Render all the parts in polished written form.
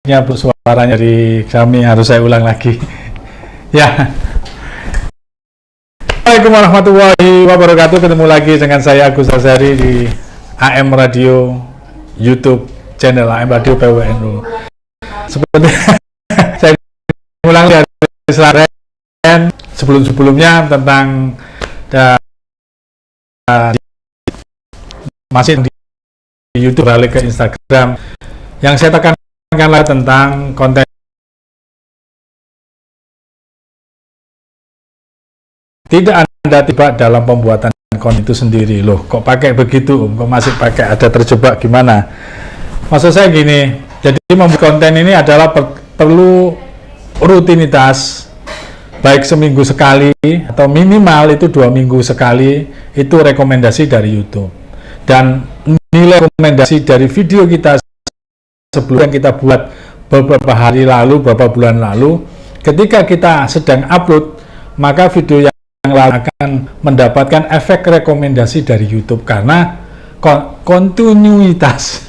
Ya, Bu, suaranya dari kami harus saya ulang lagi. Ya. Assalamualaikum warahmatullahi wabarakatuh. Ketemu lagi dengan saya Agus Azhari di AM Radio YouTube channel AM Radio PWNU. Seperti saya ulang dari Selatan sebelum-sebelumnya tentang masih di YouTube balik ke Instagram. Yang saya tekankanlah tentang konten tidak Anda tiba dalam pembuatan konten itu sendiri. Loh, kok pakai begitu, kok masih pakai, ada terjebak gimana? Maksud saya gini, jadi membuat konten ini adalah perlu rutinitas, baik seminggu sekali atau minimal itu 2 minggu sekali, itu rekomendasi dari YouTube. Dan nilai rekomendasi dari video kita sebelum yang kita buat beberapa hari lalu, beberapa bulan lalu, ketika kita sedang upload, maka video yang lalu akan mendapatkan efek rekomendasi dari YouTube karena kontinuitas.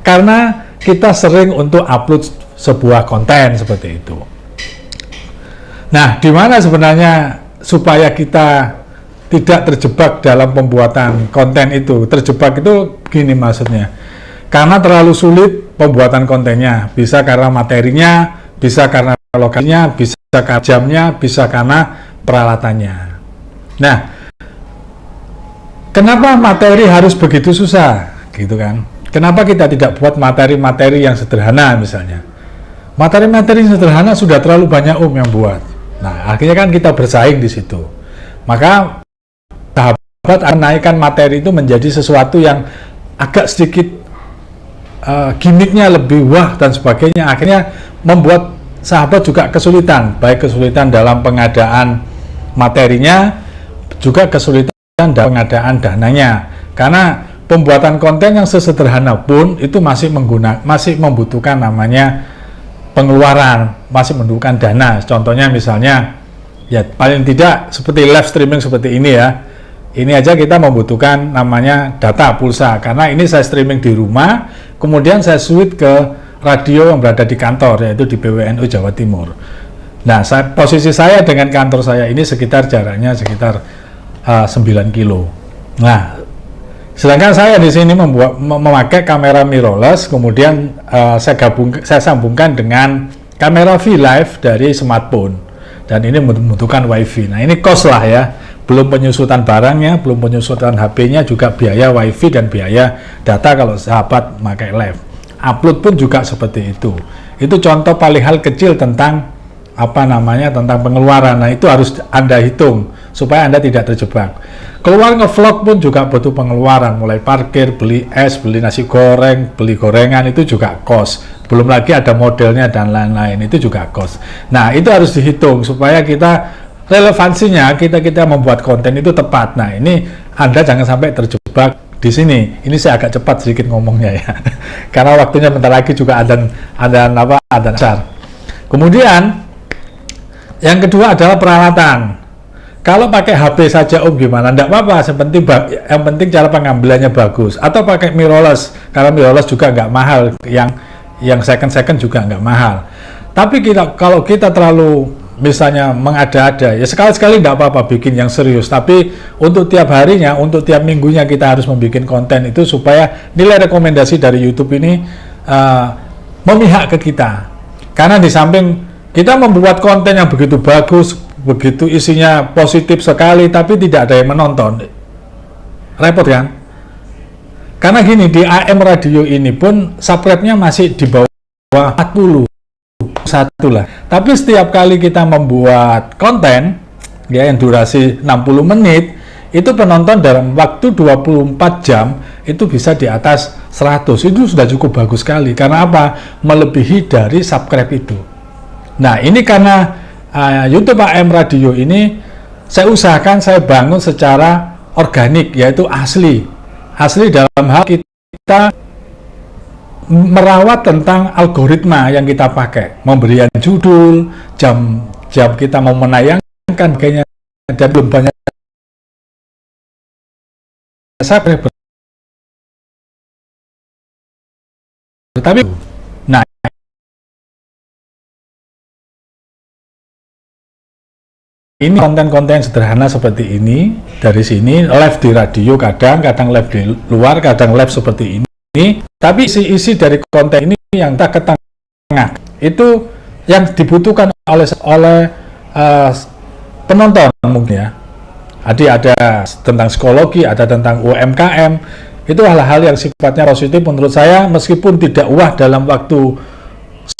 Karena kita sering untuk upload sebuah konten seperti itu. Nah, di mana sebenarnya supaya kita tidak terjebak dalam pembuatan konten itu? Terjebak itu gini maksudnya. Karena terlalu sulit pembuatan kontennya, bisa karena materinya, bisa karena lokasinya, bisa karena jamnya, bisa karena peralatannya. Nah, kenapa materi harus begitu susah, gitu kan? Kenapa kita tidak buat materi-materi yang sederhana misalnya? Materi-materi yang sederhana sudah terlalu banyak yang buat. Nah, akhirnya kan kita bersaing di situ. Maka sahabat akan naikkan materi itu menjadi sesuatu yang agak sedikit gimmicknya lebih wah dan sebagainya, akhirnya membuat sahabat juga kesulitan, baik kesulitan dalam pengadaan materinya, juga kesulitan dalam pengadaan dananya, karena pembuatan konten yang sesederhana pun itu masih membutuhkan namanya pengeluaran, masih membutuhkan dana. Contohnya misalnya, ya paling tidak seperti live streaming seperti ini ya. Ini aja kita membutuhkan namanya data pulsa, karena ini saya streaming di rumah, kemudian saya switch ke radio yang berada di kantor, yaitu di PWNU Jawa Timur. Nah, posisi saya dengan kantor saya ini jaraknya sekitar 9 kilo. Nah, sedangkan saya di sini memakai kamera mirrorless, kemudian saya sambungkan dengan kamera V-Live dari smartphone, dan ini membutuhkan WiFi. Nah, ini cost lah ya. Belum penyusutan barangnya, belum penyusutan HP-nya, juga biaya WiFi dan biaya data kalau sahabat pakai live. Upload pun juga seperti itu. Itu contoh paling hal kecil tentang tentang pengeluaran. Nah, itu harus Anda hitung supaya Anda tidak terjebak. Keluar nge-vlog pun juga butuh pengeluaran, mulai parkir, beli es, beli nasi goreng, beli gorengan, itu juga cost. Belum lagi ada modelnya dan lain-lain, itu juga cost. Nah, itu harus dihitung supaya kita relevansinya kita membuat konten itu tepat. Nah, ini Anda jangan sampai terjebak di sini. Ini saya agak cepat sedikit ngomongnya ya, karena waktunya bentar lagi juga ada asar. Kemudian yang kedua adalah peralatan. Kalau pakai HP saja gimana? Enggak apa-apa, yang penting cara pengambilannya bagus. Atau pakai mirrorless, karena mirrorless juga nggak mahal, yang second juga nggak mahal. Tapi kalau kita terlalu misalnya mengada-ada, ya sekali-sekali tidak apa-apa bikin yang serius, tapi untuk tiap harinya, untuk tiap minggunya kita harus membuat konten itu supaya nilai rekomendasi dari YouTube ini memihak ke kita. Karena di samping kita membuat konten yang begitu bagus, begitu isinya positif sekali, tapi tidak ada yang menonton, repot kan? Karena gini, di AM Radio ini pun subscribe-nya masih di bawah 40 satu lah. Tapi setiap kali kita membuat konten ya yang durasi 60 menit, itu penonton dalam waktu 24 jam itu bisa di atas 100. Itu sudah cukup bagus sekali. Karena apa? Melebihi dari subscribe itu. Nah, ini karena YouTube AM Radio ini saya usahakan saya bangun secara organik, yaitu asli dalam hal kita merawat tentang algoritma yang kita pakai, memberikan judul, jam kita mau menayangkan, kayaknya, dan belum banyak subscriber. Tapi, nah ini konten-konten sederhana seperti ini, dari sini live di radio, kadang live di luar, kadang live seperti ini. Tapi isi dari konten ini yang tak ke tengah, itu yang dibutuhkan oleh penonton mungkin ya. Jadi ada tentang psikologi, ada tentang UMKM, itu hal-hal yang sifatnya positif menurut saya, meskipun tidak wah dalam waktu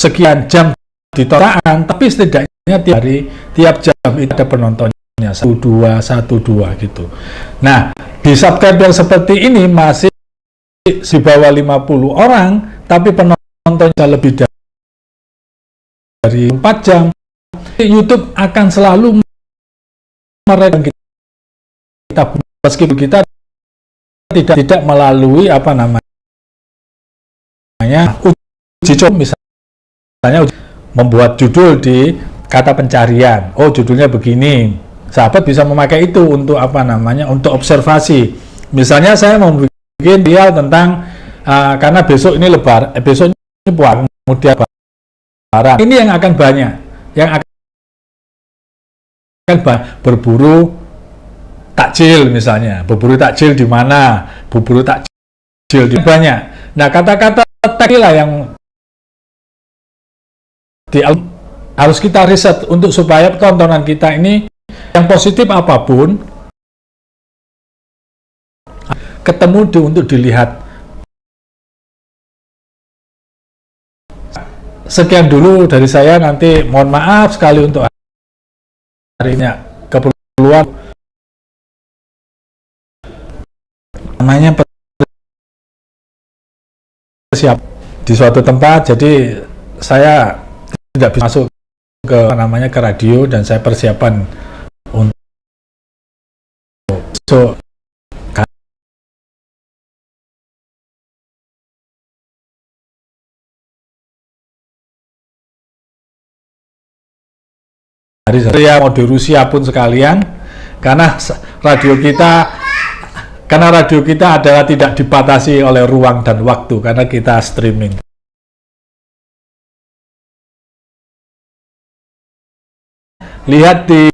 sekian jam ditonton, tapi setidaknya tiap hari, tiap jam itu ada penontonnya, 1-2 gitu. Nah, di subscribe yang seperti ini masih di bawah 50 orang, tapi penontonnya lebih dari 4 jam. YouTube akan selalu merekam kita, meskipun kita tidak melalui uji coba, misalnya membuat judul di kata pencarian. Oh, judulnya begini. Sahabat bisa memakai itu untuk untuk observasi. Misalnya saya mau bikin dia tentang karena besok ini besok ini puasa, kemudian lebaran. Ini yang akan banyak, yang akan berburu takjil misalnya. Berburu takjil di mana? Berburu takjil di banyak. Nah, kata-kata tadi lah yang harus kita riset untuk supaya tontonan kita ini yang positif apapun ketemu untuk dilihat. Sekian dulu dari saya, nanti mohon maaf sekali untuk hari ini keperluan namanya siap di suatu tempat, jadi saya tidak bisa masuk ke ke radio, dan saya persiapan untuk hari saya mau di Rusia pun sekalian, karena radio kita adalah tidak dibatasi oleh ruang dan waktu, karena kita streaming. Lihat di